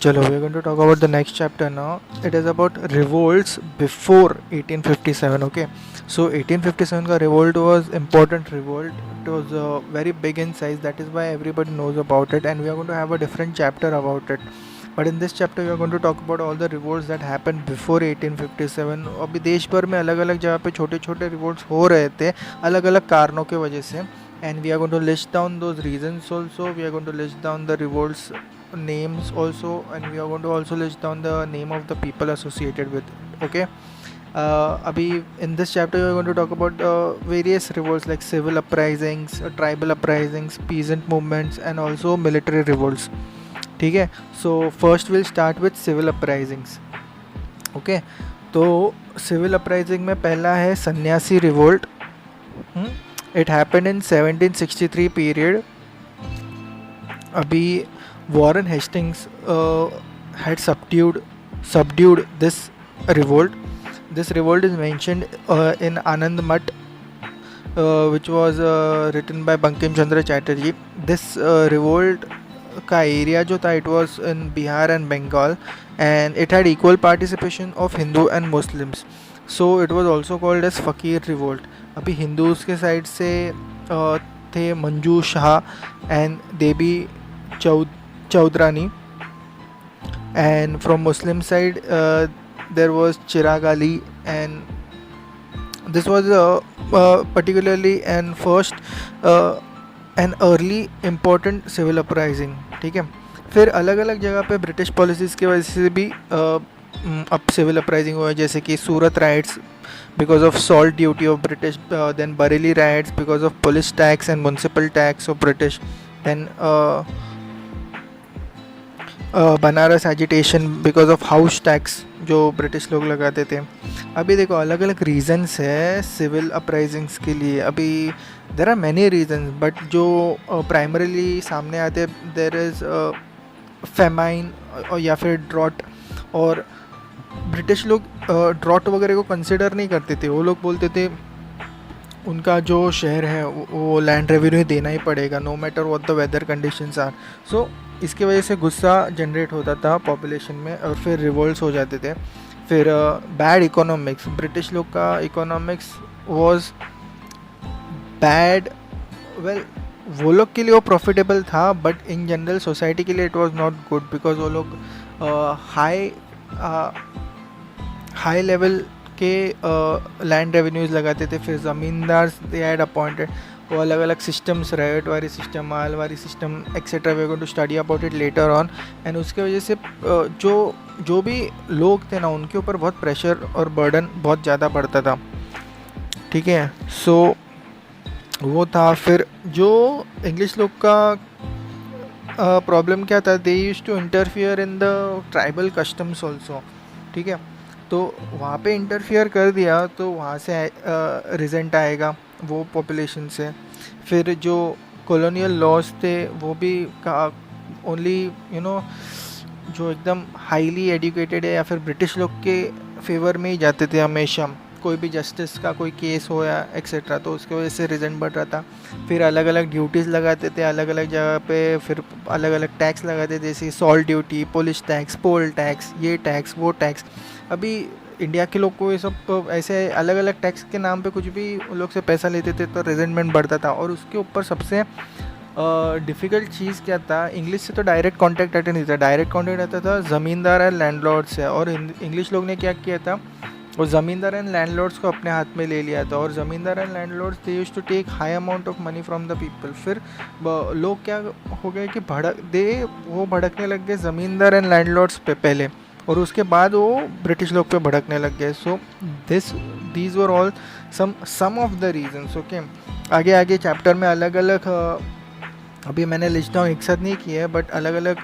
Chalo, we're going to talk about the next chapter now. It is about revolts before 1857. Okay, so 1857 का revolt was important revolt. It was very big in size. That is why everybody knows about it, and we are going to have a different chapter about it. But in this chapter, we are going to talk about all the revolts that happened before 1857. अभी देश भर में अलग अलग जगह पे छोटे छोटे revolts हो रहे थे अलग अलग कारणों के वजह से. And we are going to list down those reasons also. We are going to list down the revolts names also, and we are going to also list down the name of the people associated with it. Okay, abhi in this chapter we are going to talk about various revolts like civil uprisings, tribal uprisings, peasant movements, and also military revolts. ठीक है, so first we'll start with civil uprisings. Okay, तो civil uprising में पहला है सन्यासी revolt. It happened in 1763 period. अभी Warren Hastings had subdued this revolt. This revolt is mentioned in Anand Math, which was written by Bankim Chandra Chatterjee. This revolt का area जो था, it was in Bihar and Bengal, and it had equal participation of Hindu and Muslims. So it was also called as Fakir revolt. अभी Hindus के side से थे Manju Shah and Devi Chaudrani, and from Muslim side there was Chirag Ali, and this was particularly and first an early important civil uprising. ठीक है, फिर अलग अलग जगह पे ब्रिटिश पॉलिसीज़ की वजह से भी अब सिविल अपराइजिंग हुआ, जैसे कि सूरत rights because of salt duty of British, then Bareilly riots because of police tax and municipal tax of British, then Banaras agitation because of house tax जो ब्रिटिश लोग लगाते थे. अभी देखो अलग अलग रीजंस है सिविल अपराइजिंग्स के लिए. अभी there are many reasons, but जो प्राइमरीली सामने आते देर इज़ फेमाइन या फिर ड्रॉट. और ब्रिटिश लोग ड्रॉट वगैरह को कंसिडर नहीं करते थे. वो लोग बोलते थे उनका जो शहर है वो लैंड रेवेन्यू देना ही पड़ेगा no matter what the weather conditions are. So इसकी वजह से गुस्सा जनरेट होता था पॉपुलेशन में और फिर रिवोल्ट्स हो जाते थे. फिर बैड इकोनॉमिक्स, ब्रिटिश लोग का इकोनॉमिक्स वाज बैड. वेल, वो लोग के लिए वो प्रॉफिटेबल था, बट इन जनरल सोसाइटी के लिए it was not good because वो लोग हाई लेवल के लैंड रेवेन्यूज़ लगाते थे. फिर ज़मींदार दे हैड अपॉइंटेड, वो अलग अलग सिस्टम्स, राइट वाली सिस्टम, माल वाली system etcetera. We are going to study about it later on. And उसके वजह से जो भी लोग थे ना उनके ऊपर बहुत प्रेशर और बर्डन बहुत ज़्यादा पड़ता था. ठीक है, सो वो था. फिर जो इंग्लिश लोग का प्रॉब्लम क्या था, they used to interfere in the tribal customs also. ठीक है, तो वहाँ पे इंटरफियर कर दिया तो वहाँ से रिजेंट आएगा वो पॉपुलेशन से. फिर जो कॉलोनियल लॉज थे वो भी ओनली जो एकदम हाईली एजुकेटेड है या फिर ब्रिटिश लोग के फेवर में ही जाते थे हमेशा. कोई भी जस्टिस का कोई केस हो या एक्सेट्रा, तो उसकी वजह से रिजेंट बढ़ रहा था. फिर अलग अलग ड्यूटीज़ लगाते थे अलग अलग जगह पे. फिर अलग अलग टैक्स लगाते थे, जैसे salt duty, police tax, poll tax, ये टैक्स वो टैक्स. अभी इंडिया के लोग को ये सब ऐसे अलग अलग टैक्स के नाम पे कुछ भी उन लोग से पैसा लेते थे तो रिजेंटमेंट बढ़ता था. और उसके ऊपर सबसे डिफ़िकल्ट चीज़ क्या था, इंग्लिश से तो डायरेक्ट कॉन्टैक्ट आता नहीं था. डायरेक्ट कॉन्टैक्ट आता था ज़मींदार एंड लैंडलॉर्ड से. और इंग्लिश लोग ने क्या किया था, वो ज़मींदार एंड लैंडलॉर्ड्स को अपने हाथ में ले लिया था. और zamindar and landlords they used to take high amount of money from the people. फिर लोग क्या हो गए कि वो भड़कने लग गए ज़मींदार एंड लैंडलॉर्ड्स पे पहले, और उसके बाद वो ब्रिटिश लोग पे भड़कने लग गए. So these were all some of the reasons. Okay, आगे आगे चैप्टर में अलग अलग अभी मैंने लिस्ट डाउन एक साथ नहीं किया है, बट अलग अलग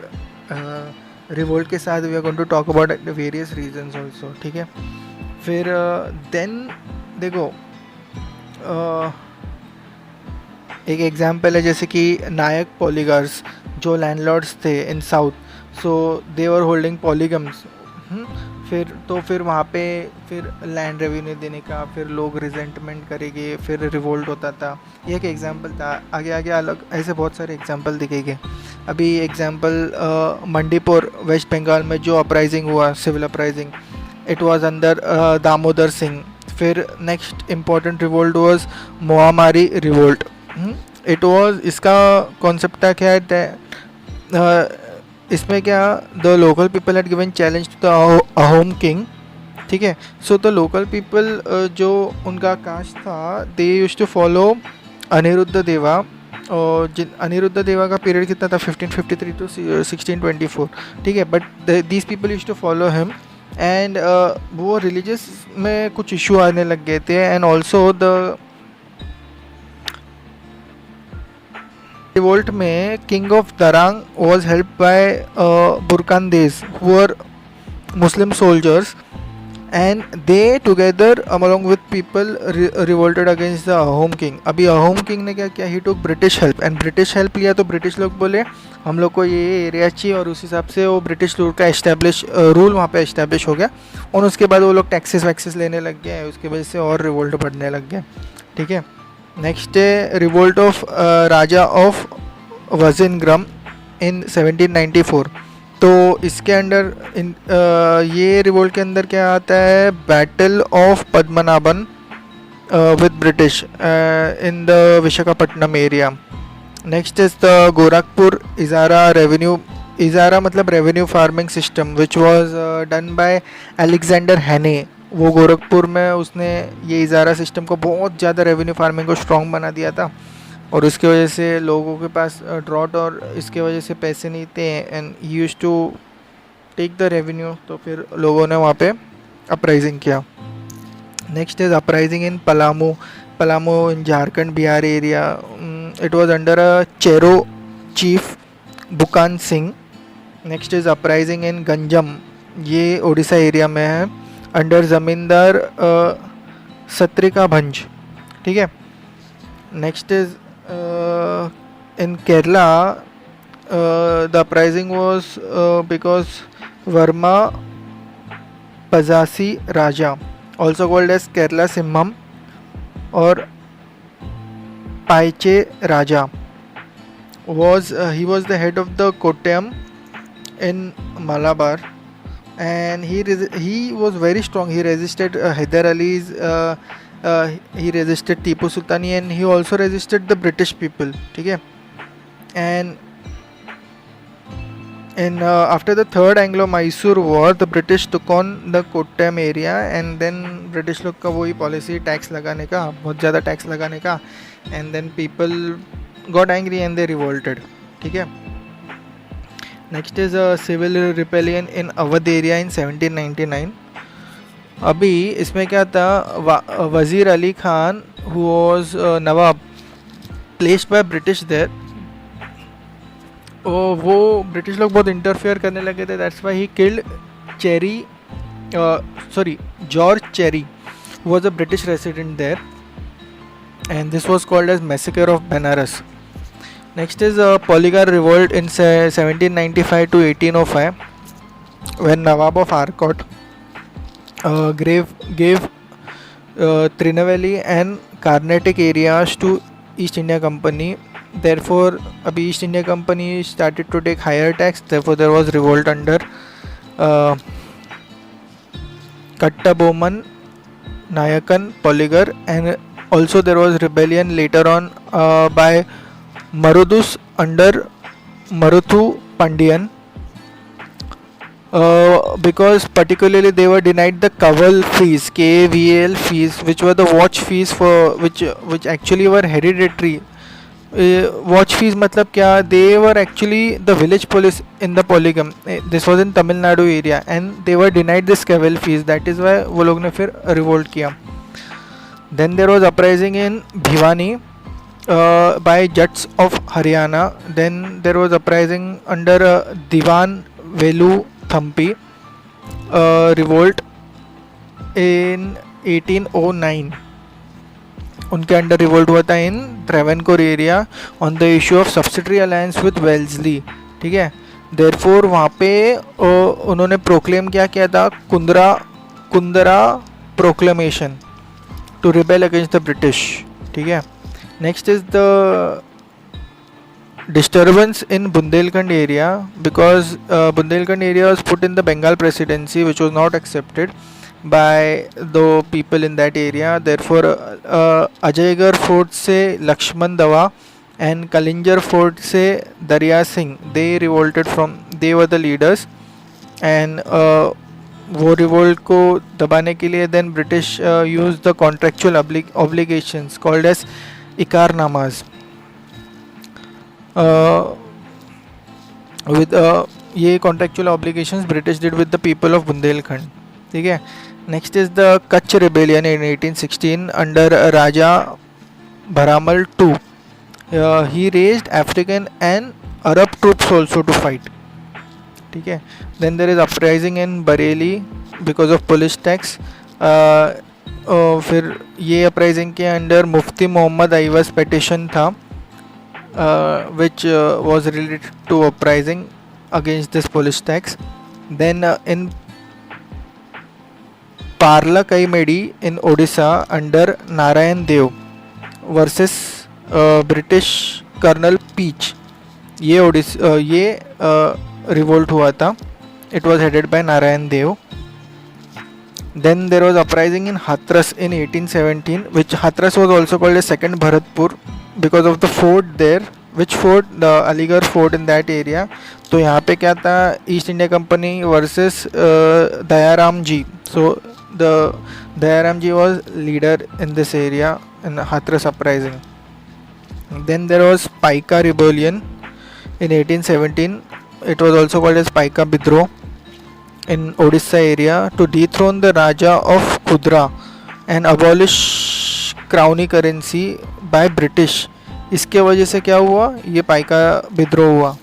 रिवोल्ट के साथ we are going to talk about the various reasons also. ठीक है, फिर देन देखो एक एग्जाम्पल है जैसे कि नायक पॉलीगार्स जो लैंडलॉर्ड्स थे इन साउथ. सो दे वर होल्डिंग पॉलीगम्स. फिर वहाँ पे फिर लैंड रेवेन्यू देने का, फिर लोग रिजेंटमेंट करेंगे, फिर रिवोल्ट होता था। ये एक एग्जांपल था। आगे आगे अलग ऐसे बहुत सारे एग्जांपल दिखेंगे। अभी एग्जांपल मंडीपुर वेस्ट बंगाल में जो अपराइजिंग हुआ, civil uprising, it was under Damodar Singh. फिर next important revolt was Moamoria revolt. It was, इसका कॉन्सेप्ट क्या है, इसमें क्या, the local people had given challenge to the Ahom king. ठीक है, सो द लोकल पीपल जो उनका कास्ट था, they used to follow Aniruddha Deva. और जिन अनिरुद्ध देवा का पीरियड कितना था, 1553 टू 1624। ठीक है, but these people used to follow him and वो रिलीजियस में कुछ इशू आने लग गए थे। एंड ऑल्सो द रिवोल्ट में king of Darrang was helped by Burkandes, who were Muslim soldiers, and they together along with people revolted against the Ahom king. अभी Ahom king ने क्या किया, he took British help, and British help लिया तो British लोग बोले हम लोग को ये एरिया चाहिए, और उस हिसाब से वो ब्रिटिश रूल का रूल वहाँ पे एस्टेब्लिश हो गया। और उसके बाद वो लोग टैक्सेस वैक्सेस लेने लग गए, उसकी वजह से और रिवोल्ट बढ़ने लग गया। ठीक है, नेक्स्ट है रिवोल्ट ऑफ राजा ऑफ वजिनग्रम इन 1794। तो इसके अंडर ये रिवोल्ट के अंदर क्या आता है, battle of Padmanabhan with British in the Visakhapatnam area. Next is the Gorakhpur ijara revenue, इजारा मतलब revenue farming system, which was done by Alexander Hannay. वो गोरखपुर में उसने ये इजारा सिस्टम को बहुत ज़्यादा रेवेन्यू फार्मिंग को स्ट्रॉन्ग बना दिया था, और उसकी वजह से लोगों के पास ड्रॉट और इसके वजह से पैसे नहीं थे, and he used to take the revenue. तो फिर लोगों ने वहाँ पे अपराइजिंग किया। Next is uprising in Palamu, Palamu in Jharkhand Bihar area. It was under a Chero chief Bukan Singh. Next is uprising in Ganjam, ये उड़ीसा एरिया में है, अंडर ज़मींदार सत्रिका भंज। ठीक है, next is in Kerala the uprising was because Varma Pazhassi Raja, also called as Kerala Simham और पाइचे राजा, he was the head of the Kottayam in Malabar, and he was very strong. He resisted Hyder Ali's, he resisted Tipu Sultani, and he also resisted the British people. ठीक है, and after the third Anglo-Mysore war, the British took on the Kottayam area, and then British लोग का वही policy tax लगाने का, बहुत ज़्यादा tax लगाने का, and then people got angry and they revolted. ठीक है, next is a civil rebellion in Awadh area in 1799. अभी इसमें क्या था, Wazir Ali Khan who was nawab placed by British there, वो ब्रिटिश लोग बहुत इंटरफेयर करने लगे थे. That's why he killed George Cherry was a British resident there, and this was called as Massacre of Benares. Next is a Polygar revolt in 1795 to 1805, when Nawab of Arcot gave Trinaveli and Carnatic areas to East India Company. Therefore, abhi East India Company started to take higher tax. Therefore, there was revolt under Kattabomman, Nayakan, Polygar, and also there was rebellion later on by Marudus under Maruthu Pandian, because particularly they were denied the Kaval fees, KVL fees, which were the watch fees for which actually were hereditary. Watch fees मतलब क्या, they were actually the village police in the polygam. This was in Tamil Nadu area, and they were denied this Kaval fees. That is why वो लोग ने फिर revolt किया. Then there was uprising in Bhiwani by Jats of Haryana. Then there was uprising under Diwan Velu Thampi revolt in 1809. उनके under revolt हुआ था in Travancore area on the issue of subsidiary alliance with Wellesley. ठीक है, therefore वहाँ पे उन्होंने proclaim क्या किया था, Kundara proclamation to rebel against the British. ठीक है. Next is the disturbance in Bundelkhand area, because Bundelkhand area was put in the Bengal presidency, which was not accepted by the people in that area. Therefore Ajaygarh fort se Lakshman Dawa and Kalinjar fort se Darya Singh, they revolted from, they were the leaders. And वो revolt को दबाने के लिए then British use the contractual obligations called as इकारनामाज. With ये contractual obligations British did with the people of Bundelkhand. ठीक है. Next is the Kutch rebellion in 1816 under Raja Bharamal two. He raised African and Arab troops also to fight. ठीक है. Then there is uprising in Bareilly because of police tax. फिर ये uprising के under Mufti Mohammad आइवस petition था, which was related to uprising against this police tax. Then in Parla Kaimedi in Odisha under Narayan Dev versus British Colonel Peach, ये revolt हुआ था. It was headed by Narayan Dev. Then there was uprising in Hathras in 1817, which Hathras was also called as Second Bharatpur because of the fort there. Which fort? The Aligarh fort in that area. तो यहाँ पे क्या था, East India Company versus Dayaram ji. So the Dayaram ji was leader in this area in Hathras uprising. Then there was Paika rebellion in 1817. It was also called as Paika Vidroha in Odisha area to dethrone the Raja of Khudra and abolish crowny currency by British. इसके वजह से क्या हुआ, ये पाइका विद्रोह हुआ.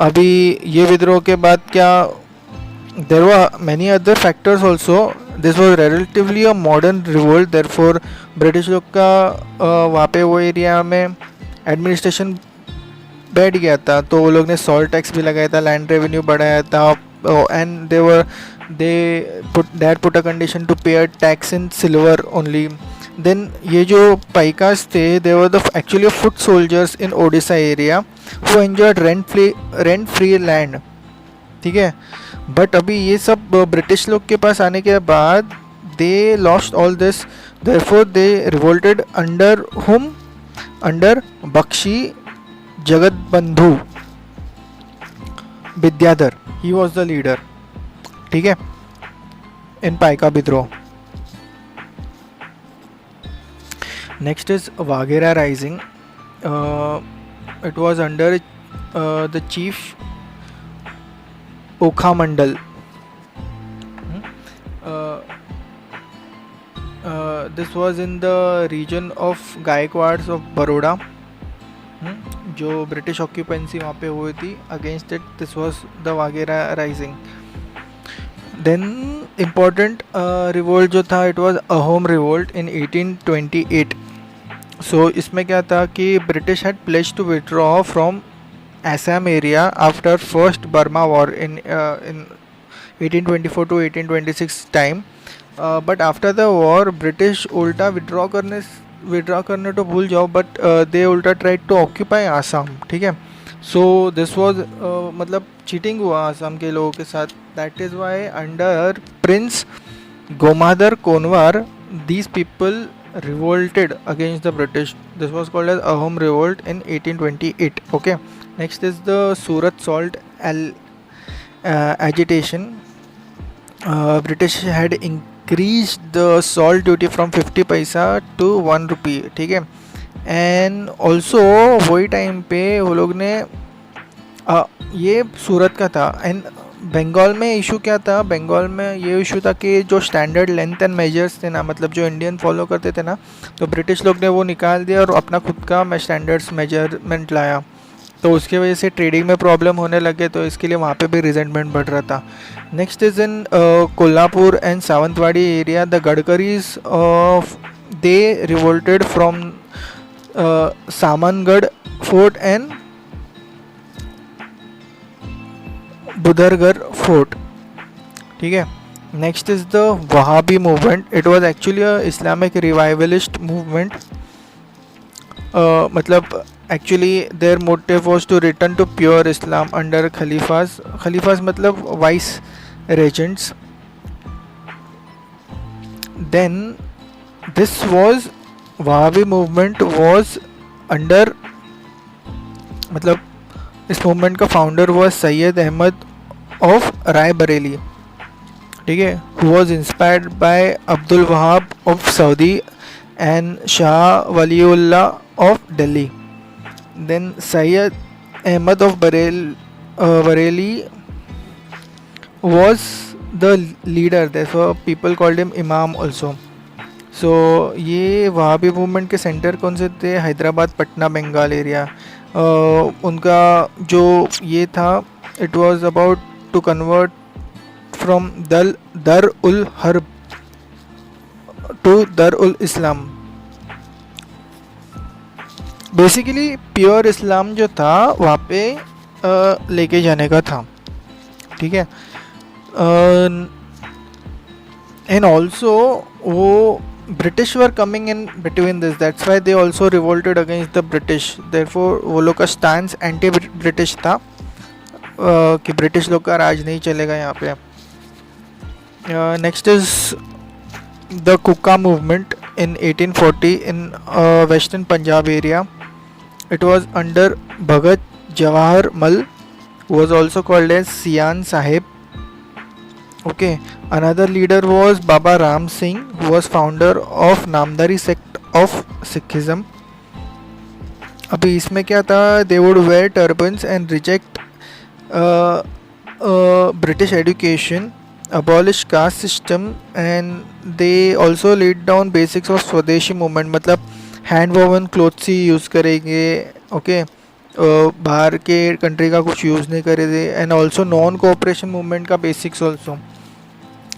अभी ये विद्रोह के बाद क्या, there were many other factors also. This was relatively a modern revolt. Therefore British लोग का वहाँ पे वो एरिया में एडमिनिस्ट्रेशन बैठ गया था, तो वो लोग ने सॉल्ट टैक्स भी लगाया था, लैंड रेवेन्यू बढ़ाया था. And they put a condition to pay a tax in silver only. Then ये जो पाइकास थे, they were actually foot soldiers in Odisha area who enjoyed rent free land. ठीक है. बट अभी ये सब ब्रिटिश लोग के पास आने के बाद they lost all this. Therefore they revolted under whom? Under Bakshi Jagatbandhu Vidyadhar. He was the leader. ठीक है. in पाइका विद्रोह. Next is Waghera Rising. It was under the chief Okha Mandal. This was in the region of Gaikwads of Baroda. जो British occupancy वहाँ पे हुई थी. Against it this was the Waghera rising. Then important revolt जो था, it was Ahom revolt in 1828. So इसमें क्या था कि British had pledged to withdraw from Assam area after first Burma war in 1824 to 1826 time. But after the war British उल्टा withdraw करने तो भूल जाओ, बट दे उल्टा ट्राइड टू ऑक्यूपाई आसाम. ठीक है. सो दिस वॉज मतलब चीटिंग हुआ आसाम के लोगों के साथ. That is why under prince Gomdhar Konwar these people revolted against the British. This was called as Ahom revolt in 1828. Okay. Next is the Surat salt agitation. British had increased the salt duty from 50 paisa to 1 rupee. ठीक है. And also वही time पे वो लोग ने ये सूरत का था. एंड बंगाल में इशू क्या था, बंगाल में ये इशू था कि जो स्टैंडर्ड लेंथ एंड मेजर्स थे ना, मतलब जो इंडियन फॉलो करते थे ना, तो ब्रिटिश लोग ने वो निकाल दिया और अपना खुद का स्टैंडर्ड्स मेजरमेंट लाया. तो उसकी वजह से ट्रेडिंग में प्रॉब्लम होने लगे, तो इसके लिए वहाँ पे भी रिजेंटमेंट बढ़ रहा था. Next is in Kolhapur and Sawantwadi area. The Gadkaris they revolted from Samangad fort and Bhudargad fort. ठीक है. Next is the Wahhabi movement. It was actually a Islamic revivalist movement. मतलब actually their motive was to return to pure Islam under खलीफास. खलीफास मतलब vice regents. Then this was Wahhabi movement was under, मतलब इस movement का founder was Syed Ahmad of Rae Bareli. ठीक है. Who was inspired by Abdul Wahab of Saudi and Shah Waliullah of Delhi. Then Syed Ahmad of Bareilly was the leader. Therefore people called him imam also. So ये Wahhabi movement के centre कौन से थे? हैदराबाद, पटना, बंगाल एरिया. उनका जो ये था, it was about to convert from दर उल हर्ब टू दर उल इस्लाम. बेसिकली प्योर इस्लाम जो था वहाँ पे लेके जाने का था. ठीक है. एंड ऑल्सो वो British were coming in between this. That's why they also revolted against the British. Therefore वो लोग का स्टैंड एंटी ब्रिटिश था कि ब्रिटिश लोग का राज नहीं चलेगा यहाँ पे. Next is the Kuka movement in 1840 in western Punjab area. It was under Bhagat Jawahar Mal, who was also called as Sian Sahib. Okay. Another leader was Baba Ram Singh, who was founder of Namdari sect of Sikhism. अभी इसमें क्या था? They would wear turbans and reject British education, abolish caste system, and they also laid down basics of स्वदेशी movement. मतलब hand woven clothes ही use करेंगे. Okay. बाहर के country का कुछ यूज़ नहीं करेंगे. And also non cooperation movement का बेसिक्स ऑल्सो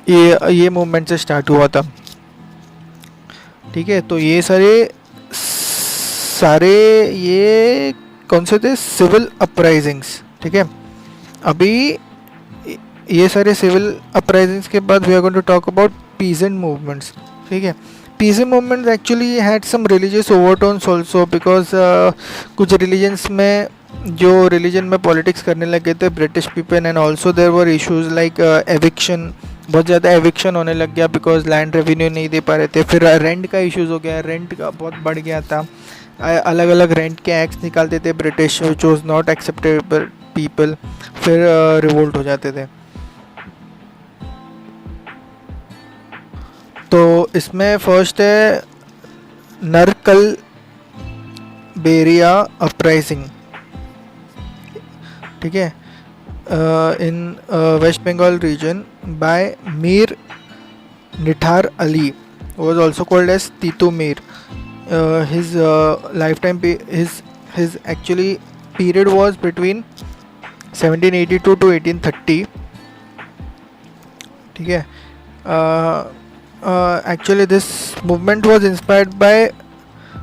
ये मूवमेंट से स्टार्ट हुआ था. ठीक है. तो ये सारे ये कौन से थे? Civil uprisings. ठीक है. अभी ये सारे सिविल अपराइजिंग्स के बाद we are going to talk about peasant movements. ठीक है. Peasant movements actually had some religious overtones also, because कुछ रिलीजन्स में जो रिलीजन में पॉलिटिक्स करने लगे थे British people. And also there were issues like eviction. बहुत ज़्यादा एविक्शन होने लग गया बिकॉज लैंड रेवेन्यू नहीं दे पा रहे थे. फिर रेंट का इशूज़ हो गया. रेंट का बहुत बढ़ गया था. अलग अलग रेंट के एक्ट्स निकालते थे British, which was not acceptable people. फिर रिवोल्ट हो जाते थे. तो इसमें फर्स्ट है नरकल बेरिया अपराइजिंग. ठीक है. In west Bengal region by Mir Nithar Ali, was also called as Titu Mir. His lifetime his actually period was between 1782 to 1830. ठीक है. Actually this movement was inspired by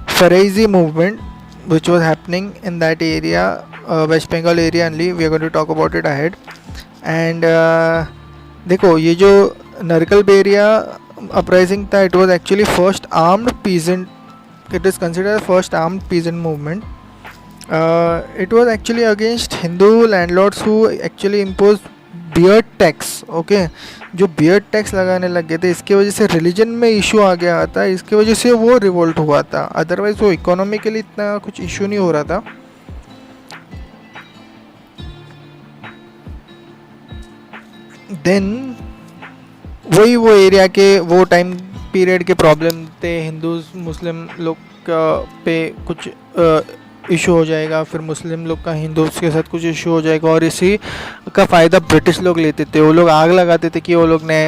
Faraizi movement which was happening in that area, West Bengal area only. We are going to talk about it ahead. And देखो ये जो नरकल बेरिया uprising था, it was actually first armed peasant. It is considered first armed peasant movement. It was actually against Hindu landlords who actually imposed beard tax. Okay. जो beard tax लगाने लग गए थे, इसकी वजह से रिलीजन में इशू आ गया था. इसकी वजह से वो रिवोल्ट हुआ था. अदरवाइज वो इकोनॉमिकली इतना कुछ इशू नहीं हो रहा था. देन वही वो एरिया के वो टाइम पीरियड के प्रॉब्लम थे. हिंदू मुस्लिम लोग का पे कुछ इशू हो जाएगा, फिर मुस्लिम लोग का हिंदूज के साथ कुछ इशू हो जाएगा. और इसी का फ़ायदा ब्रिटिश लोग लेते थे. वो लोग आग लगाते थे कि वो लोग ने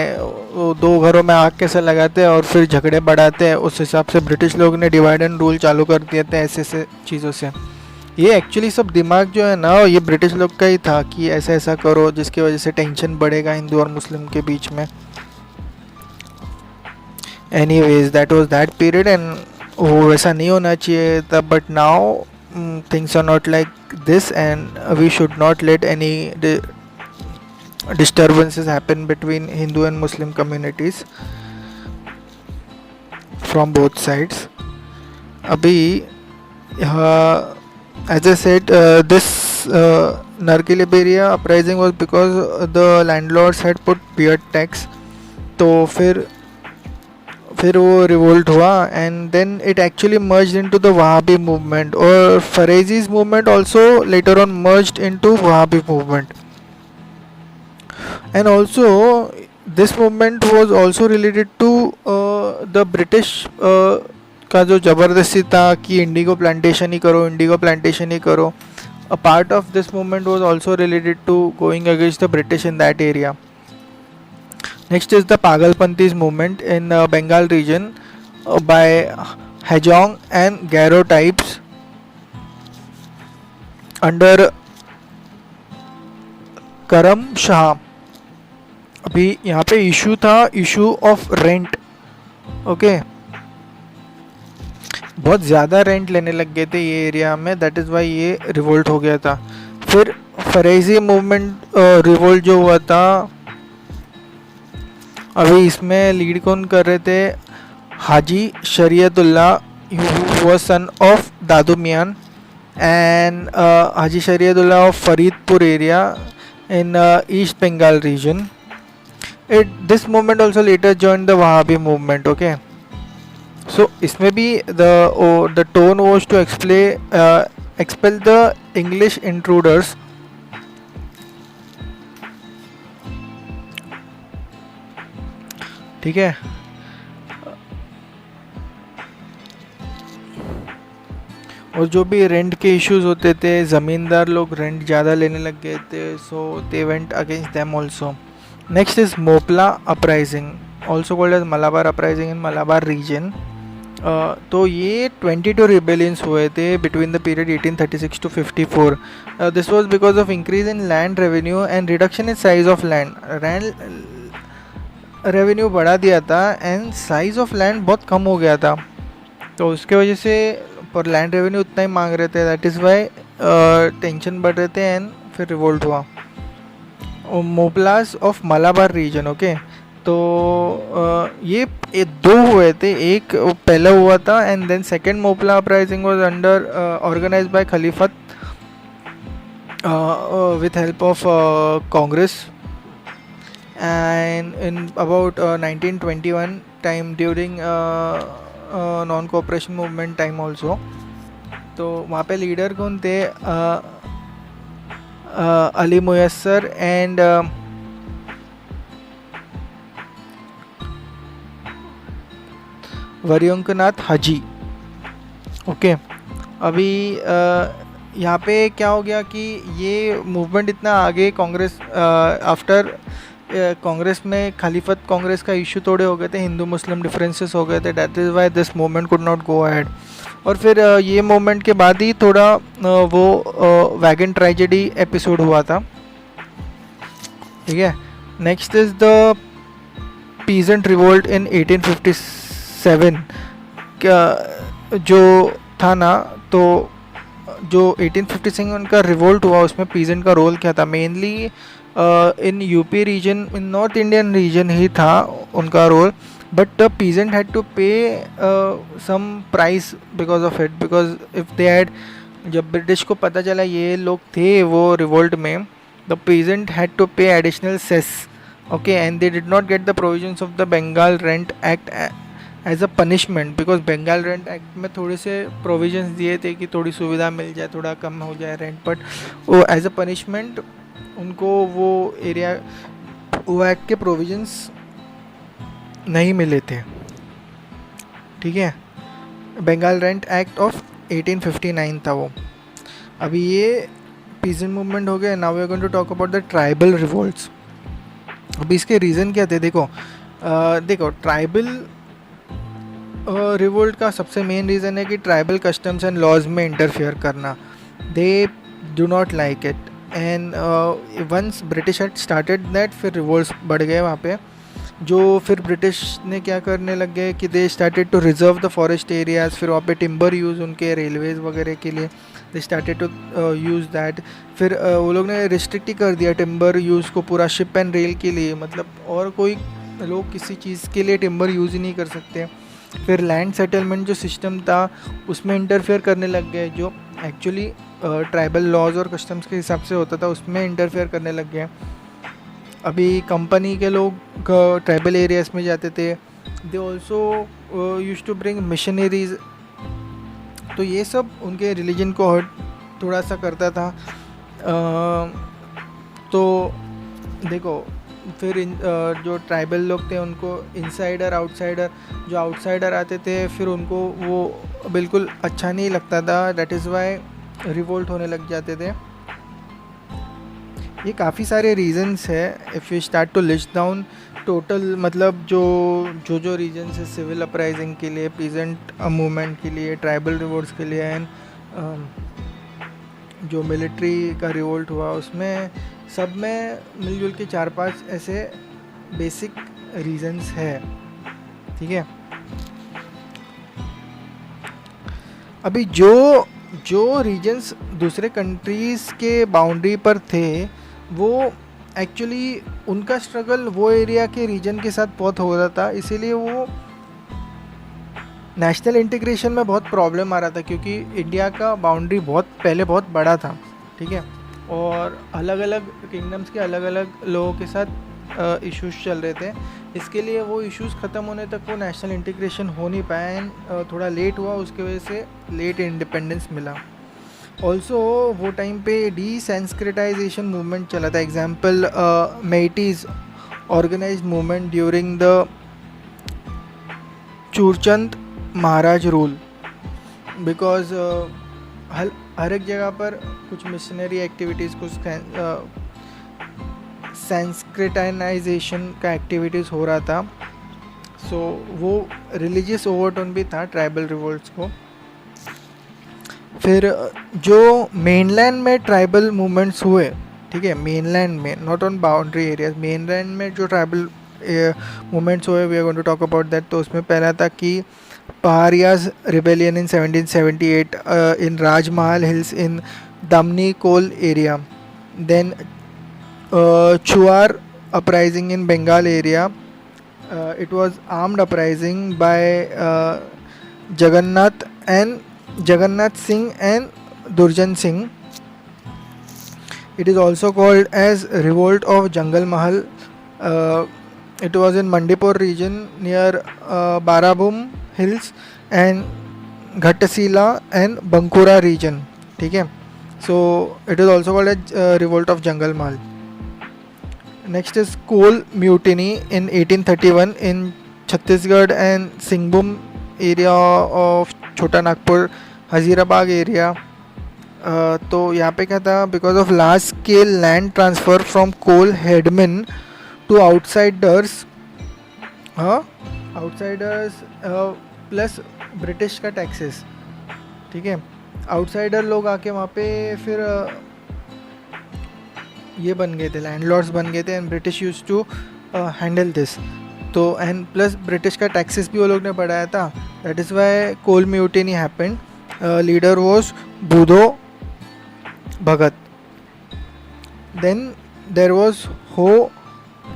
वो दो घरों में आग कैसे लगाते हैं और फिर झगड़े बढ़ाते हैं. उस हिसाब से ब्रिटिश लोग ने डिवाइड एंड रूल चालू कर दिए थे ऐसे ऐसे चीज़ों से. ये एक्चुअली सब दिमाग जो है ना, ये ब्रिटिश लोग का ही था कि ऐसा ऐसा करो जिसकी वजह से टेंशन बढ़ेगा हिंदू और मुस्लिम के बीच में. Anyways that was that period. And वो वैसा नहीं होना चाहिए था. But now things are not like this and we should not let any disturbances happen between Hindu and Muslim communities from both sides. अभी as I said, this Narkiliberia uprising was because the landlords had put beard tax. तो फिर वो revolt हुआ and then it actually merged into the Wahhabi movement और Faraizis movement also later on merged into Wahhabi movement and also this movement was also related to the British का जो ज़बरदस्ती था कि इंडिगो प्लांटेशन ही करो. A part of this movement was also related to going against the British in that area. Next is the Pagalpanthis movement in Bengal region by Hajong and Garo types under करम शाह. अभी यहाँ पे issue of rent. Okay, बहुत ज़्यादा rent लेने लग गए थे ये एरिया में, दैट इज़ वाई ये रिवोल्ट हो गया था. फिर फरेजी मूवमेंट रिवोल्ट जो हुआ था, अभी इसमें लीड कौन कर रहे थे? Haji Shariatullah, who was son of Dadu Miyan, and Haji Shariatullah of Faridpur area in East Bengal region. This movement also later joined the Wahhabi movement. Okay, so इसमें भी the tone was to expel the English intruders. ठीक है, और जो भी रेंट के इश्यूज होते थे, ज़मींदार लोग रेंट ज़्यादा लेने लग गए थे, so they went against them also. Next is Moplah uprising, also called as Malabar uprising in Malabar region. तो ये 22 रिबेलियंस हुए थे between the period 1836 to 54. This was because of increase in land revenue and reduction in size of land. Revenue बढ़ा दिया था and size of land बहुत कम हो गया था, तो उसके वजह से पर लैंड रेवेन्यू उतना ही मांग रहे थे, दैट इज़ वाई टेंशन बढ़ रहे थे एंड फिर रिवोल्ट हुआ. Moplahs of Malabar region. Okay, तो ये दो हुए थे, एक पहला हुआ था and then second Moplah uprising was under organised by Khilafat with help of Congress, and in about 1921 time during non cooperation movement time also. तो वहाँ पे लीडर कौन थे? अली मुयस्सर एंड वरियंकनाथ हाजी. ओके, अभी यहाँ पे क्या हो गया कि ये मूवमेंट इतना आगे कांग्रेस आफ्टर कांग्रेस में खलीफत कांग्रेस का इशू थोड़े हो गए थे, हिंदू मुस्लिम डिफरेंसेस हो गए थे, that is why this movement could not go ahead. और फिर ये मूवमेंट के बाद ही थोड़ा वो वैगन ट्रेजेडी एपिसोड हुआ था. ठीक है, next is the peasant revolt in 1857. जो था ना, तो जो 1857 उनका रिवोल्ट हुआ उसमें पीजेंट का रोल क्या था? Mainly in UP region, in north Indian region ही था उनका role, but the peasant had to pay some price because of it, because if they had, जब ब्रिटिश को पता चला ये लोग थे वो रिवोल्ट में, the peasant had to pay additional cess. Okay, and they did not get the provisions of the Bengal rent act as a punishment, because Bengal rent act में थोड़े से प्रोविजंस दिए थे कि थोड़ी सुविधा मिल जाए, थोड़ा कम हो जाए रेंट, बट वो एज अ पनिशमेंट उनको वो एरिया, वो एक्ट के प्रोविजंस नहीं मिले थे. ठीक है, बंगाल रेंट एक्ट ऑफ 1859 था वो. अभी ये पीजेंट मूवमेंट हो गया. Now we are going to talk about the tribal revolts. अभी इसके रीज़न क्या थे? देखो ट्राइबल रिवोल्ट का सबसे मेन रीज़न है कि ट्राइबल कस्टम्स एंड लॉज में इंटरफेयर करना. They do not like it, and once British had started that, फिर रिवोल्ट्स बढ़ गए वहाँ पे. जो फिर ब्रिटिश ने क्या करने लग गए कि they started to reserve the forest areas, फिर वहाँ पे टिम्बर यूज़ उनके रेलवेज़ वगैरह के लिए, they started to use that. फिर वो लोग ने रिस्ट्रिक्ट ही कर दिया टिम्बर यूज़ को पूरा शिप एंड रेल के लिए, मतलब और कोई लोग किसी चीज़ के लिए टिम्बर यूज़ ही नहीं कर सकते। फिर लैंड सेटलमेंट जो सिस्टम था उसमें इंटरफेयर करने लग गए, जो एक्चुअली ट्राइबल लॉज और कस्टम्स के हिसाब से होता था उसमें इंटरफेयर करने लग गए। अभी कंपनी के लोग ट्राइबल एरियाज में जाते थे, they also use to bring missionaries, तो ये सब उनके रिलीजन को हर्ट थोड़ा सा करता था। तो देखो फिर जो ट्राइबल लोग थे उनको इनसाइडर आउटसाइडर, जो आउटसाइडर आते थे फिर उनको वो बिल्कुल अच्छा नहीं लगता था, दैट इज़ वाई रिवोल्ट होने लग जाते थे। ये काफ़ी सारे रीजंस है, if you start to list down total, मतलब जो रीजन्स है सिविल अपराइजिंग के लिए, पीजेंट मूवमेंट के लिए, ट्राइबल रिवोल्ट्स के लिए एंड जो मिलिट्री का रिवोल्ट हुआ, उसमें सब में मिलजुल के 4-5 ऐसे बेसिक रीजंस है। ठीक है, अभी जो रीजन्स दूसरे कंट्रीज़ के बाउंड्री पर थे वो एक्चुअली उनका स्ट्रगल वो एरिया के रीजन के साथ बहुत हो रहा था, इसीलिए वो नेशनल इंटीग्रेशन में बहुत प्रॉब्लम आ रहा था, क्योंकि इंडिया का बाउंड्री पहले बहुत बड़ा था। ठीक है, और अलग अलग किंगडम्स के अलग अलग लोगों के साथ इश्यूज चल रहे थे, इसके लिए वो इश्यूज ख़त्म होने तक वो नेशनल इंटीग्रेशन हो नहीं पाया एंड थोड़ा लेट हुआ, उसके वजह से लेट इंडिपेंडेंस मिला। ऑल्सो वो टाइम पे डीसेंस्क्रिटाइजेशन मूवमेंट चला था, example Meiteis organised movement during the Churachand Maharaj rule, because हर एक जगह पर कुछ मिशनरी एक्टिविटीज़, कुछ सेंस्क्रिटाइजेशन का एक्टिविटीज़ हो रहा था, सो वो रिलीजियस ओवरटोन भी था ट्राइबल रिवोल्ट्स को। फिर जो मेनलैंड में ट्राइबल मूवमेंट्स हुए, ठीक है, मेनलैंड में, not on boundary areas, mainland में जो ट्राइबल मूवमेंट्स हुए, we are going to talk about that. तो उसमें पहला था कि पहाड़ियाज rebellion in 1778 in Rajmahal hills in Damni Kol area, then Chuar uprising in Bengal area, it was armed uprising by Jagannath Singh and Durjan Singh. It is also called as revolt of Jangal Mahal. It was in Mandipur region near Barabhum hills and Ghatasila and Bankura region. ठीक है, so it is also called as revolt of Jangal Mahal. Next is coal mutiny in 1831 in Chhattisgarh and Singhbhum area of Chota Nagpur, Hazirabad area. तो यहाँ पे क्या था, because of large scale land transfer from Kol headman to outsiders, outsiders plus British का taxes. ठीक है, outsider लोग आके वहाँ पे फिर ये बन गए थे, लैंडलॉर्ड्स बन गए थे and British use to handle this. तो एंड प्लस ब्रिटिश का टैक्सेस भी वो लोग ने बढ़ाया था, that is why Kol mutiny happened. Leader was Budhu Bhagat. Then there was Ho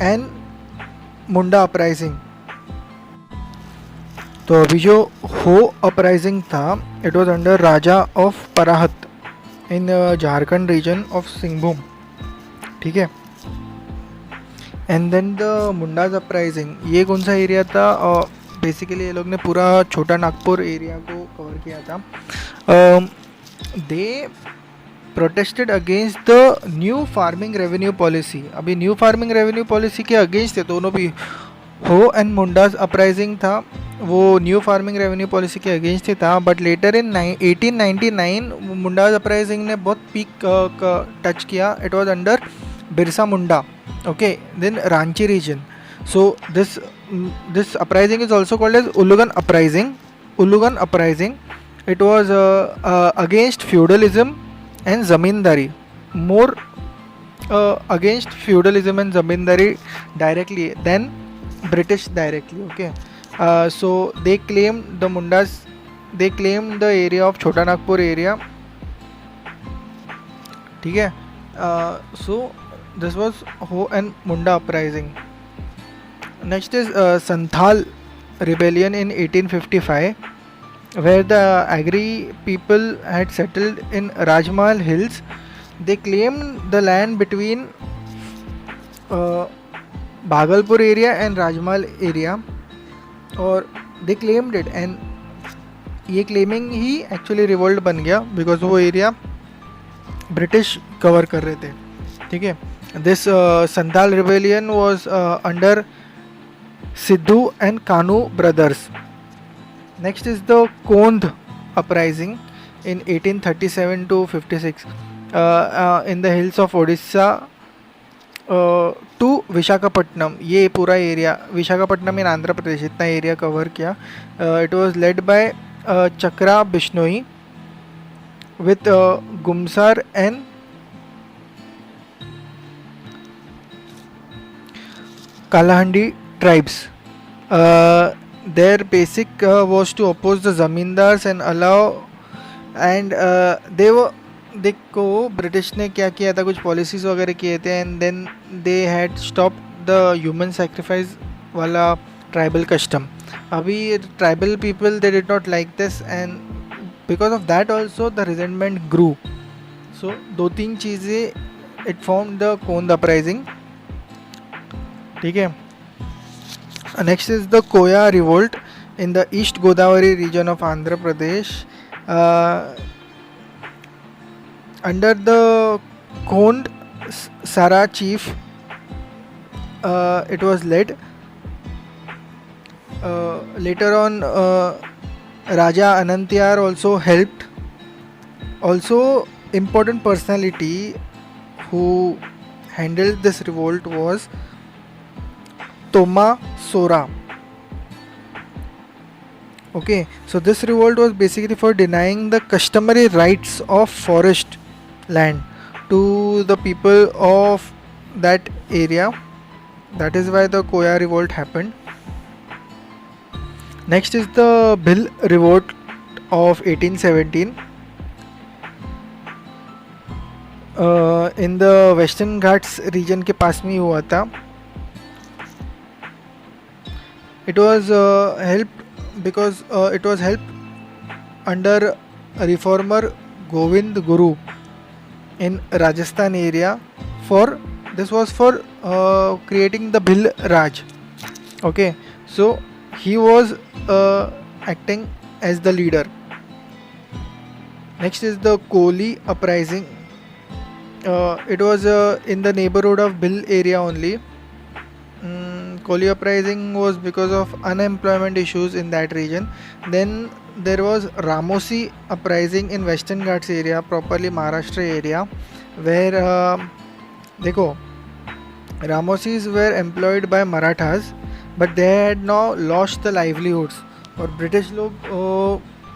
and Munda uprising. तो अभी जो हो अपराइजिंग था, it was under Raja of Porahat in Jharkhand region of Singhbhum. ठीक है, and then the Mundas uprising, ये कौन सा एरिया था, बेसिकली ये लोग ने पूरा छोटा नागपुर एरिया को कवर किया था। They protested against the new farming revenue policy. अभी न्यू फार्मिंग रेवेन्यू पॉलिसी के अगेंस्ट थे दोनों भी, हो एंड मुंडाज अपराइजिंग था वो न्यू फार्मिंग रेवेन्यू पॉलिसी के अगेंस्ट ही था, but later in 1899 Mundas uprising ने बहुत पीक टच किया। It was under Birsa Munda, okay, then Ranchi region. So this uprising is also called as Ulugan uprising. Ulugan uprising, it was against feudalism and zamindari, more against feudalism and zamindari directly than British directly. Okay, so they claimed the Mundas. They claimed the area of Chota Nagpur area. ठीक है. So this was Ho and Munda uprising. Next is Santhal rebellion in 1855, where the Agri people had settled in Rajmahal Hills. They claimed the land between Bhagalpur area and Rajmahal area, और they claimed it, and ये claiming ही actually revolt बन गया because वो area British cover कर रहे थे. ठीक है. This Santhal rebellion was under Sidhu and Kanhu brothers. Next is the Khond uprising in 1837 to 56 in the hills of Odisha to Visakhapatnam. ये पूरा एरिया विशाखापट्टनम इन आंध्र प्रदेश, इतना एरिया कवर किया. It was led by Chakra Bisoi with Gumsar and Kalahandi tribes. Their basic was to oppose the zamindars and allow, and they were, देखो British ने क्या किया था, कुछ पॉलिसीज वगैरह किए थे, and then they had stop the human sacrifice वाला ट्राइबल कस्टम. अभी tribal people they did not like this, and because of that also the resentment grew. So दो तीन चीज़ें it formed the Kond uprising. ठीक है. Next is the Koya revolt in the East Godavari region of Andhra Pradesh. Under the Kond Sara chief, it was led. Later on Raja Anantiyar also helped. Also important personality who handled this revolt was Toma Sora. Okay, so this revolt was basically for denying the customary rights of forest land to the people of that area. That is why the Koya revolt happened. Next is the Bhil revolt of 1817. In the Western Ghats region के पास में हुआ था. It was helped because it was helped under reformer Govind Guru in Rajasthan area. This was for creating the Bhil Raj. Okay, so he was acting as the leader. Next is the Koli uprising. It was in the neighborhood of Bhil area only. Koli uprising was because of unemployment issues in that region. Then there was Ramosi uprising in Western Ghats area, properly Maharashtra area, where देखो Ramosis were employed by Marathas, but they had now lost the livelihoods. और British लोग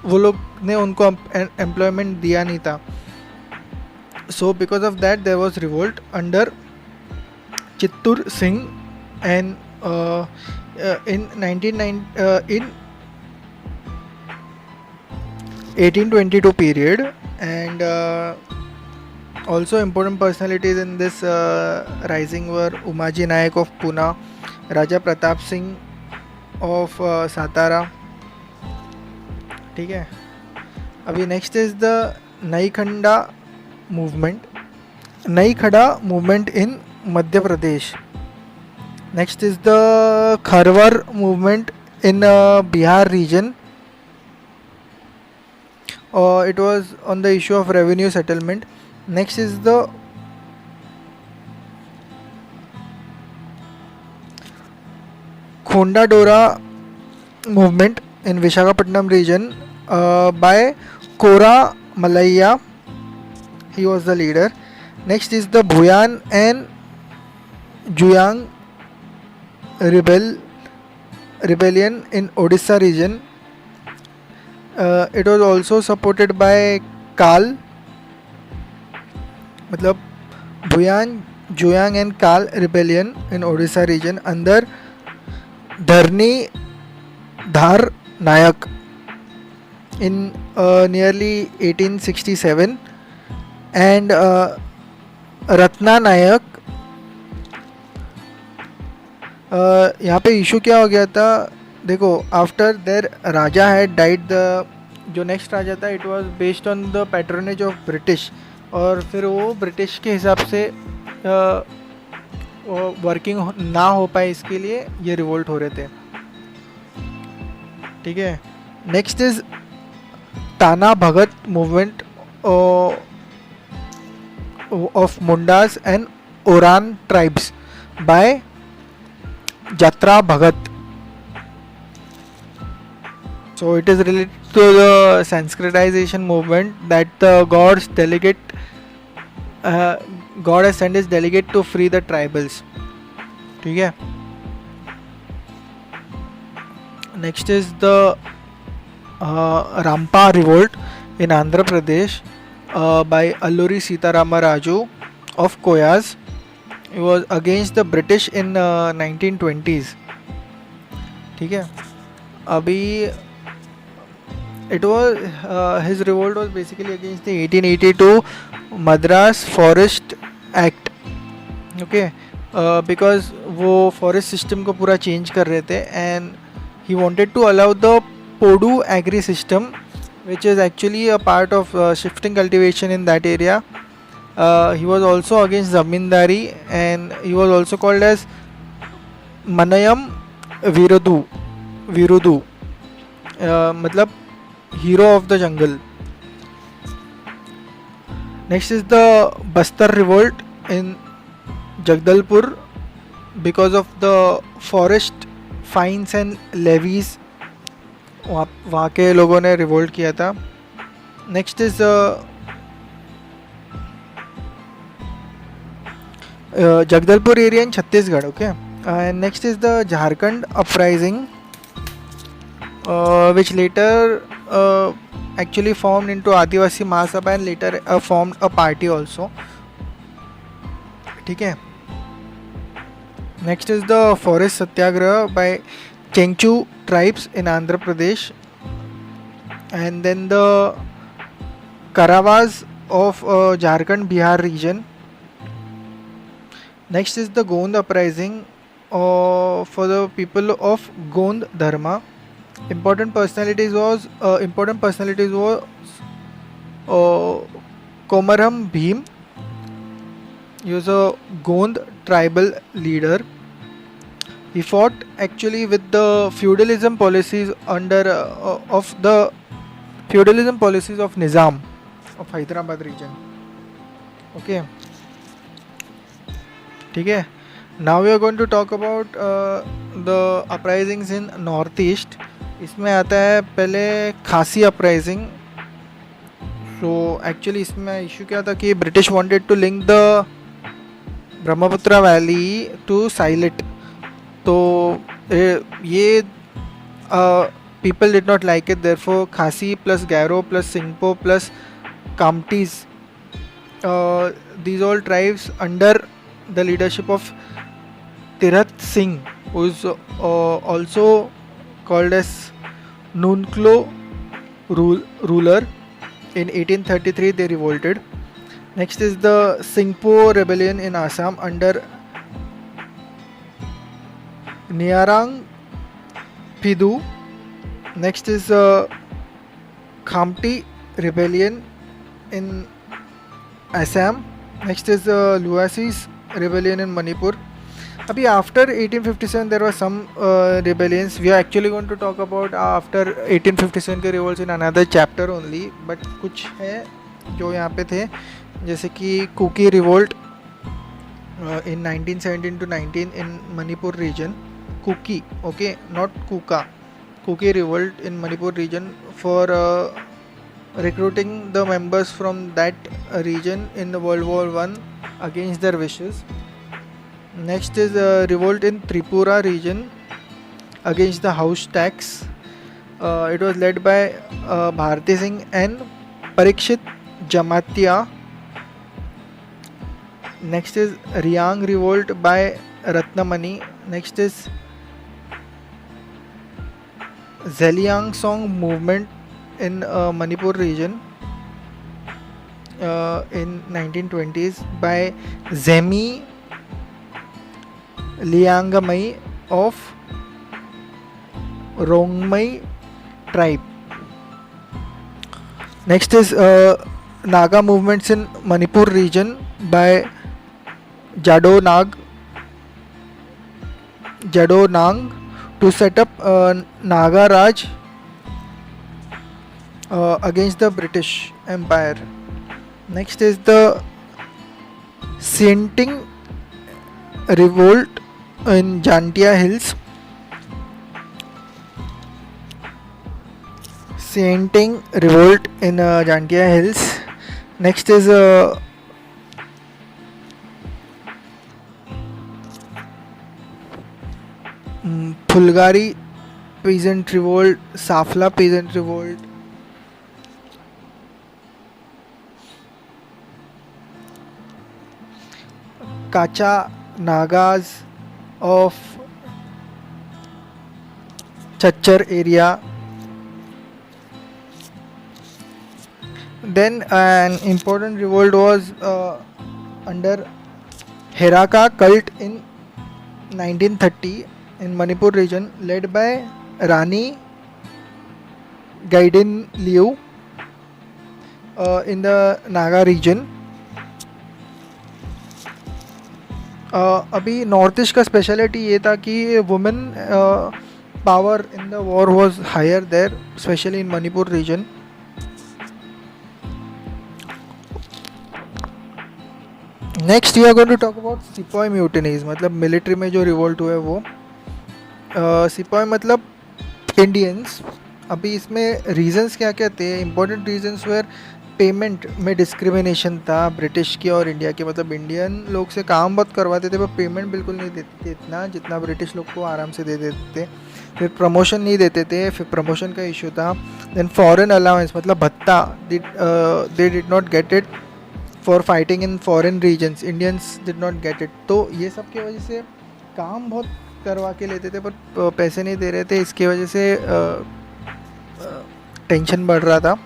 वो लोग ने उनको employment दिया नहीं था. So because of that there was revolt under Chittur Singh, and in 1822 period, and also important personalities in this rising were Umaji Nayak of Pune, Raja Pratap Singh of Satara. ठीक है. अभी next is the नई खंडा movement, Naikda movement in Madhya Pradesh. Next is the Kharwar movement in Bihar region. It was on the issue of revenue settlement. Next is the Khonda Dora movement in Visakhapatnam region by Kora Malaya. He was the leader. Next is the Bhuyan and Juyang rebellion in Odisha region. It was also supported by Kal. मतलब Bhuyan, Juyang and Kal rebellion in Odisha region under Dharni Dhar Nayak in nearly 1867, and Ratna नायक. यहाँ पे issue क्या हो गया था, देखो, after there Raja had died, the जो next राजा था it was based on the patronage of British, और फिर वो ब्रिटिश के हिसाब से वर्किंग ना हो पाए, इसके लिए ये रिवोल्ट हो रहे थे. ठीक है. नेक्स्ट इज ताना भगत movement of Mundas and Oran tribes by Jatra Bhagat. So it is related to the Sanskritization movement that the gods delegate, God has sent his delegate to free the tribals. ठीक है. Next is the Rampa revolt in Andhra Pradesh by Alluri Sitarama Raju of Koyas. It was against the British in 1920s. ठीक है. अभी it was his revolt was basically against the 1882 Madras Forest Act. Okay. Because वो forest system को पूरा change कर रहे थे, and he wanted to allow the Podu agri system, which is actually a part of shifting cultivation in that area. He was also against zamindari, and he was also called as Manayam Virudu, मतलब hero of the jungle. Next is the Bastar revolt in Jagdalpur because of the forest fines and levies. वहाँ के लोगों ने revolt किया था. Next is Jagdalpur area in Chhattisgarh. Okay. And next is the Jharkhand uprising, which later actually formed into Adivasi Mahasabha and later formed a party also. ठीक है. Next is the forest satyagraha by Chenchu tribes in Andhra Pradesh, and then the Karavas of Jharkhand Bihar region. Next is the Gond uprising for the people of Gond Dharma. Important personalities was Komaram Bhim. He was a Gond tribal leader. He fought actually with the feudalism policies of Nizam of Hyderabad region. Okay. ठीक है. Now we are going to talk about the uprisings in northeast. इसमें आता है पहले Khasi uprising. So actually इसमें issue क्या था कि British wanted to link the Brahmaputra valley to Sylhet. तो ये people did not like it. Therefore Khasi plus Garo plus Singpo plus Kamtis, these all tribes under the leadership of Tirath Singh, who is also called as Nunklo ruler. In 1833 they revolted. Next is the Singpo rebellion in Assam under Niarang Pidu. Next is Khamti rebellion in Assam. Next is Luasis rebellion in Manipur. Abhi after 1857 there were some rebellions. We are actually going to talk about after 1857 के revolts in another chapter only. But कुछ है जो यहाँ पे थे, जैसे कि cookie revolt in 1917 to 19 in Manipur region. Kuki, okay, not Kuka. Kuki revolt in Manipur region for recruiting the members from that region in the World War I against their wishes. Next is revolt in Tripura region against the house tax. It was led by Bharati Singh and Parikshit Jamatia. Next is Riang revolt by Ratnamani. Next is Zeliang movement in Manipur region in 1920s by Zemi Liangamai of Rongmai tribe. Next is Naga movements in Manipur region by Jado Nang to set up Naga Raj against the British Empire. Next is the Sienting revolt in Jantia Hills. Sienting revolt in Jantia Hills. Next is Phulgari peasant revolt, Safla peasant revolt. Kacha Nagas of Chachar area. Then an important revolt was under Heraka cult in 1930 in Manipur region, led by Rani Gaidin Liu in the Naga region. अभी North East का speciality ये था कि women power in the war was higher there, specially in Manipur region. Next we are going to talk about sepoy mutinies, मतलब military में जो revolt हुए वो. सिपॉय मतलब इंडियंस. अभी इसमें रीजंस क्या क्या थे? इंपॉर्टेंट रीजंस वेयर पेमेंट में डिस्क्रिमिनेशन था ब्रिटिश की और इंडिया की. मतलब इंडियन लोग से काम बहुत करवाते थे पर पेमेंट बिल्कुल नहीं देते थे इतना जितना ब्रिटिश लोग को आराम से दे देते थे. फिर प्रमोशन नहीं देते थे, फिर प्रमोशन का इशू था. देन फॉरेन अलाउंस मतलब भत्ता, they did not get it for fighting in foreign regions. Indians did not get it. तो ये सब की वजह से काम बहुत करवा के लेते थे पर पैसे नहीं दे रहे थे. इसकी वजह से टेंशन बढ़ रहा था.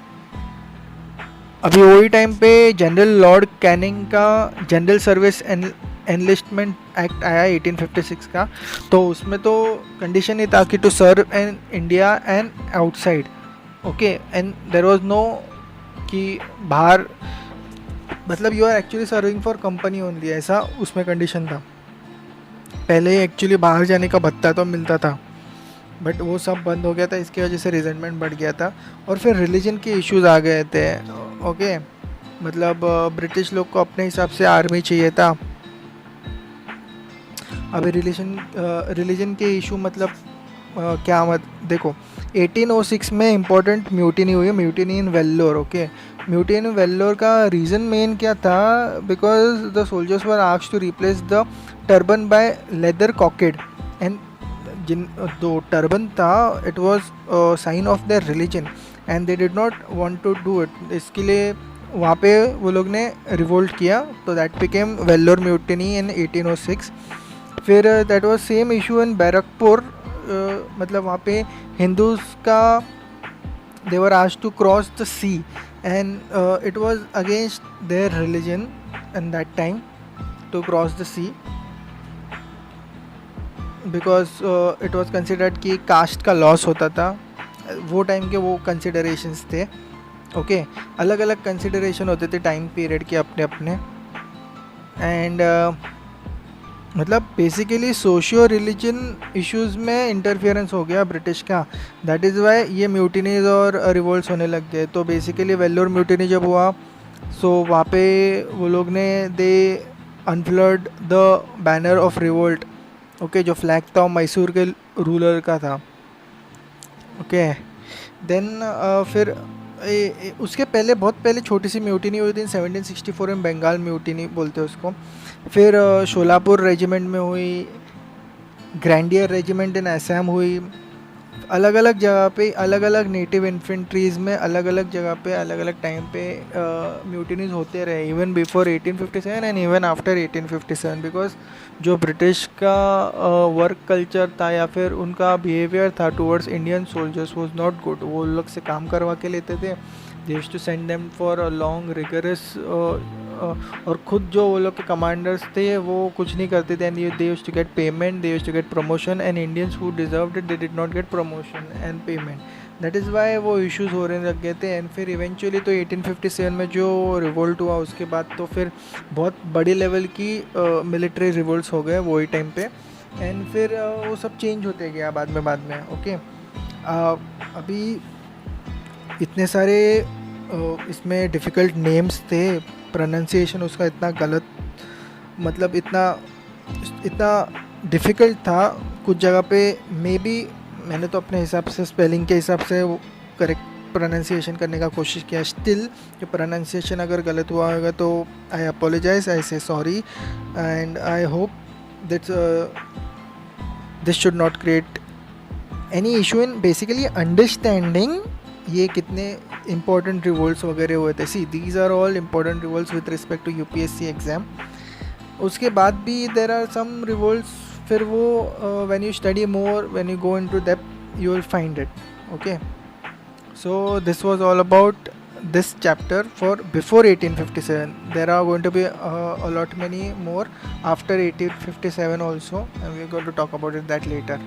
अभी वही टाइम पे जनरल लॉर्ड कैनिंग का जनरल सर्विस एनलिस्टमेंट एक्ट आया 1856 का. तो उसमें तो कंडीशन ही था कि to serve in India and outside. Okay, and there was no कि बाहर, मतलब you are actually serving for company only, ऐसा उसमें कंडीशन था. पहले एक्चुअली बाहर जाने का भत्ता तो मिलता था बट वो सब बंद हो गया था. इसकी वजह से रिजेंटमेंट बढ़ गया था. और फिर रिलीजन के इश्यूज आ गए थे. ओके, मतलब ब्रिटिश लोग को अपने हिसाब से आर्मी चाहिए था. अभी रिलीजन के इशू मतलब क्या मत देखो, 1806 में इम्पोर्टेंट म्यूटिनी हुई, mutiny in Vellore. Okay, mutiny in Vellore का रीज़न मेन क्या था? Because the soldiers were asked to replace the turban by leather cockade. And जिन दो टर्बन था it was sign of their religion and they did not want to do it. इसके लिए वहाँ पे वो लोग ने रिवोल्ट किया. तो that became Vellore mutiny in 1806. फिर that was same issue in Barrackpore. मतलब वहाँ पे हिंदूज का they were asked to cross the sea and it was against their religion in that time to cross the sea because it was considered कि caste का loss होता था. वो time के वो कंसिडरेशंस थे. ओके, अलग अलग कंसिडरेशन होते थे टाइम पीरियड के अपने अपने. एंड मतलब बेसिकली सोशियो रिलीजन इश्यूज़ में इंटरफेरेंस हो गया ब्रिटिश का. दैट इज़ वाई ये म्यूटिनीज और रिवोल्ट्स होने लग गए. तो बेसिकली वेल्लोर म्यूटिनी जब हुआ सो वहाँ पे वो लोग ने they unfurled the banner of revolt. Okay, जो फ्लैग था वो मैसूर के रूलर का था. ओके, देन फिर उसके पहले बहुत पहले छोटी सी म्यूटिनी हुई थी 1764 में, बंगाल म्यूटिनी बोलते हैं उसको. फिर शोलापुर रेजिमेंट में हुई, ग्रैंडियर रेजिमेंट इन असम हुई, अलग अलग जगह पे अलग अलग नेटिव इन्फेंट्रीज में अलग अलग जगह पे अलग अलग टाइम पे म्यूटिनीज होते रहे, even before 1857 and even after 1857, because जो ब्रिटिश का वर्क कल्चर था या फिर उनका बिहेवियर था towards Indian soldiers was not good. वो लोग से काम करवा के लेते थे, they used to send them for a long rigorous, और खुद जो वो लोग के कमांडर्स थे वो कुछ नहीं करते थे, and they used to get payment, they used to get promotion, and Indians who deserved it they did not get promotion and payment. That is why वो इश्यूज होने लग गए थे। एंड फिर इवेंचुअली तो 1857 में जो रिवोल्ट हुआ उसके बाद तो फिर बहुत बड़ी लेवल की मिलिट्री रिवोल्ट्स हो गए वही टाइम पे, एंड फिर वो सब चेंज होते गया बाद में। ओके, अभी इतने सारे इसमें डिफ़िकल्ट नेम्स थे, प्रोनाउंसिएशन उसका इतना गलत, मतलब इतना डिफ़िकल्ट था कुछ जगह पे। मे बी मैंने तो अपने हिसाब से स्पेलिंग के हिसाब से वो करेक्ट प्रोनाउंसिएशन करने का कोशिश किया। स्टिल जो प्रोनाउंसिएशन अगर गलत हुआ होगा तो आई apologise, I say sorry, and I hope that's this should not create any issue in basically understanding ये कितने इंपॉर्टेंट रिवोल्ट्स वगैरह हुए थे। See these are all important revolts with respect to UPSC exam. उसके बाद भी देर आर सम रिवोल्ट्स, फिर वो when you study more, when you go into depth, you will find it. Okay, so this was all about this chapter for before 1857. There are going to be a lot many more after 1857 also, and we're going to talk about it that later.